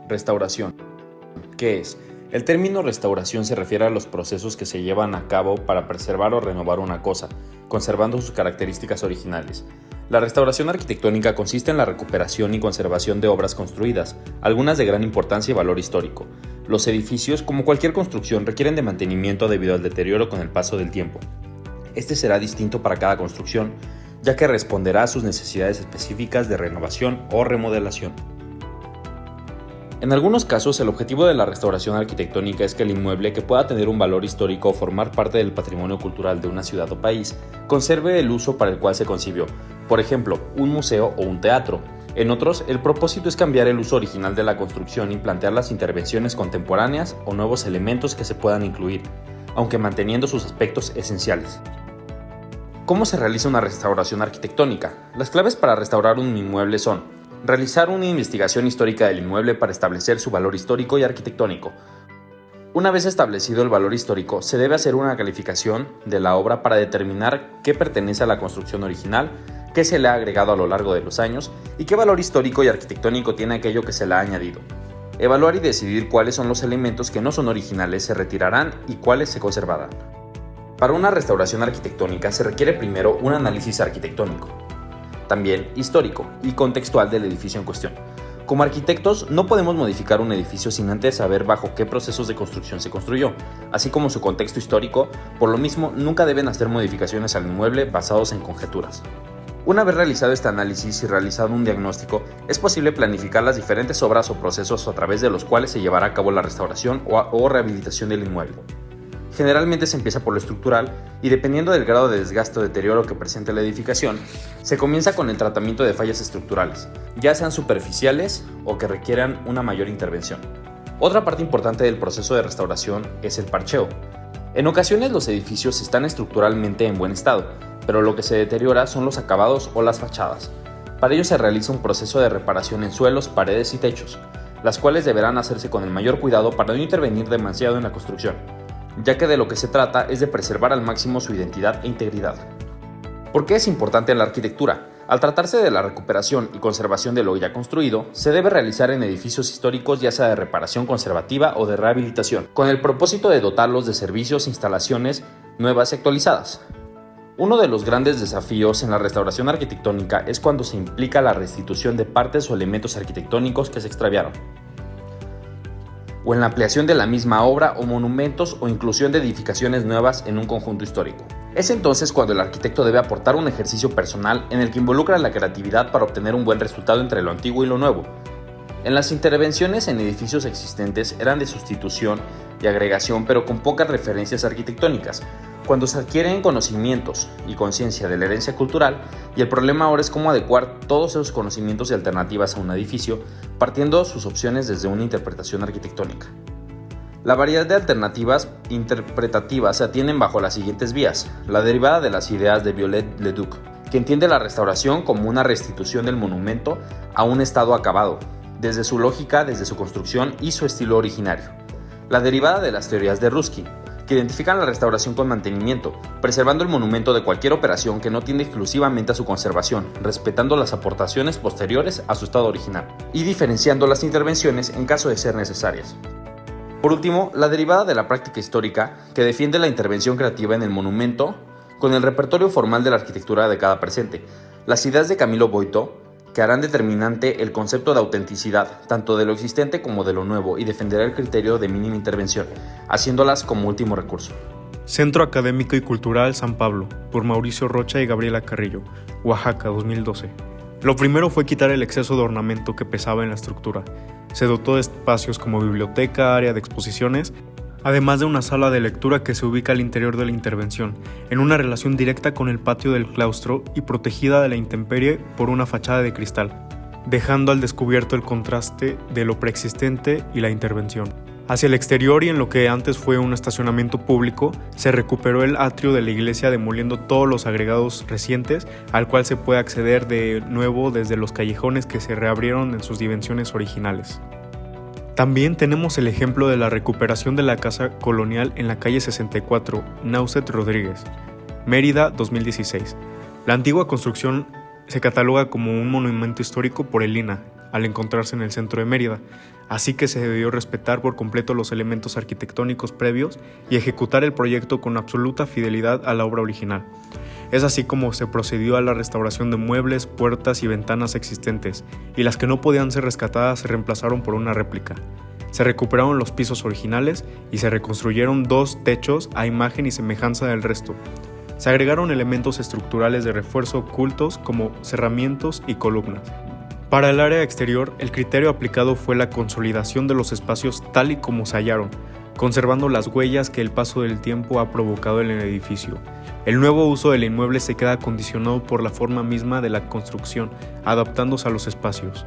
Restauración. ¿Qué es? El término restauración se refiere a los procesos que se llevan a cabo para preservar o renovar una cosa, conservando sus características originales. La restauración arquitectónica consiste en la recuperación y conservación de obras construidas, algunas de gran importancia y valor histórico. Los edificios, como cualquier construcción, requieren de mantenimiento debido al deterioro con el paso del tiempo. Este será distinto para cada construcción, ya que responderá a sus necesidades específicas de renovación o remodelación. En algunos casos, el objetivo de la restauración arquitectónica es que el inmueble, que pueda tener un valor histórico o formar parte del patrimonio cultural de una ciudad o país, conserve el uso para el cual se concibió, por ejemplo, un museo o un teatro. En otros, el propósito es cambiar el uso original de la construcción y plantear las intervenciones contemporáneas o nuevos elementos que se puedan incluir, aunque manteniendo sus aspectos esenciales. ¿Cómo se realiza una restauración arquitectónica? Las claves para restaurar un inmueble son: realizar una investigación histórica del inmueble para establecer su valor histórico y arquitectónico. Una vez establecido el valor histórico, se debe hacer una calificación de la obra para determinar qué pertenece a la construcción original, qué se le ha agregado a lo largo de los años y qué valor histórico y arquitectónico tiene aquello que se le ha añadido. Evaluar y decidir cuáles son los elementos que no son originales se retirarán y cuáles se conservarán. Para una restauración arquitectónica se requiere primero un análisis arquitectónico, también histórico y contextual del edificio en cuestión. Como arquitectos, no podemos modificar un edificio sin antes saber bajo qué procesos de construcción se construyó, así como su contexto histórico. Por lo mismo, nunca deben hacer modificaciones al inmueble basados en conjeturas. Una vez realizado este análisis y realizado un diagnóstico, es posible planificar las diferentes obras o procesos a través de los cuales se llevará a cabo la restauración o rehabilitación del inmueble. Generalmente se empieza por lo estructural y, dependiendo del grado de desgaste o deterioro que presente la edificación, se comienza con el tratamiento de fallas estructurales, ya sean superficiales o que requieran una mayor intervención. Otra parte importante del proceso de restauración es el parcheo. En ocasiones los edificios están estructuralmente en buen estado, pero lo que se deteriora son los acabados o las fachadas. Para ello se realiza un proceso de reparación en suelos, paredes y techos, las cuales deberán hacerse con el mayor cuidado para no intervenir demasiado en la construcción, ya que de lo que se trata es de preservar al máximo su identidad e integridad. ¿Por qué es importante la arquitectura? Al tratarse de la recuperación y conservación de lo ya construido, se debe realizar en edificios históricos, ya sea de reparación conservativa o de rehabilitación, con el propósito de dotarlos de servicios e instalaciones nuevas y actualizadas. Uno de los grandes desafíos en la restauración arquitectónica es cuando se implica la restitución de partes o elementos arquitectónicos que se extraviaron, o en la ampliación de la misma obra o monumentos o inclusión de edificaciones nuevas en un conjunto histórico. Es entonces cuando el arquitecto debe aportar un ejercicio personal en el que involucra la creatividad para obtener un buen resultado entre lo antiguo y lo nuevo. En las intervenciones en edificios existentes eran de sustitución y agregación, pero con pocas referencias arquitectónicas. Cuando se adquieren conocimientos y conciencia de la herencia cultural, y el problema ahora es cómo adecuar todos esos conocimientos y alternativas a un edificio, partiendo sus opciones desde una interpretación arquitectónica. La variedad de alternativas interpretativas se atienden bajo las siguientes vías: la derivada de las ideas de Viollet-le-Duc, que entiende la restauración como una restitución del monumento a un estado acabado, desde su lógica, desde su construcción y su estilo originario. La derivada de las teorías de Ruskin, que identifican la restauración con mantenimiento, preservando el monumento de cualquier operación que no tiende exclusivamente a su conservación, respetando las aportaciones posteriores a su estado original, y diferenciando las intervenciones en caso de ser necesarias. Por último, la derivada de la práctica histórica, que defiende la intervención creativa en el monumento con el repertorio formal de la arquitectura de cada presente. Las ideas de Camilo Boito, que harán determinante el concepto de autenticidad, tanto de lo existente como de lo nuevo, y defenderá el criterio de mínima intervención, haciéndolas como último recurso. Centro Académico y Cultural San Pablo, por Mauricio Rocha y Gabriela Carrillo, Oaxaca, 2012. Lo primero fue quitar el exceso de ornamento que pesaba en la estructura. Se dotó de espacios como biblioteca, área de exposiciones, además de una sala de lectura que se ubica al interior de la intervención, en una relación directa con el patio del claustro y protegida de la intemperie por una fachada de cristal, dejando al descubierto el contraste de lo preexistente y la intervención. Hacia el exterior y en lo que antes fue un estacionamiento público, se recuperó el atrio de la iglesia demoliendo todos los agregados recientes, al cual se puede acceder de nuevo desde los callejones que se reabrieron en sus dimensiones originales. También tenemos el ejemplo de la recuperación de la casa colonial en la calle 64, Nauset Rodríguez, Mérida, 2016. La antigua construcción se cataloga como un monumento histórico por el INAH, al encontrarse en el centro de Mérida, así que se debió respetar por completo los elementos arquitectónicos previos y ejecutar el proyecto con absoluta fidelidad a la obra original. Es así como se procedió a la restauración de muebles, puertas y ventanas existentes, y las que no podían ser rescatadas se reemplazaron por una réplica. Se recuperaron los pisos originales y se reconstruyeron 2 techos a imagen y semejanza del resto. Se agregaron elementos estructurales de refuerzo ocultos como cerramientos y columnas. Para el área exterior, el criterio aplicado fue la consolidación de los espacios tal y como se hallaron, conservando las huellas que el paso del tiempo ha provocado en el edificio. El nuevo uso del inmueble se queda condicionado por la forma misma de la construcción, adaptándose a los espacios.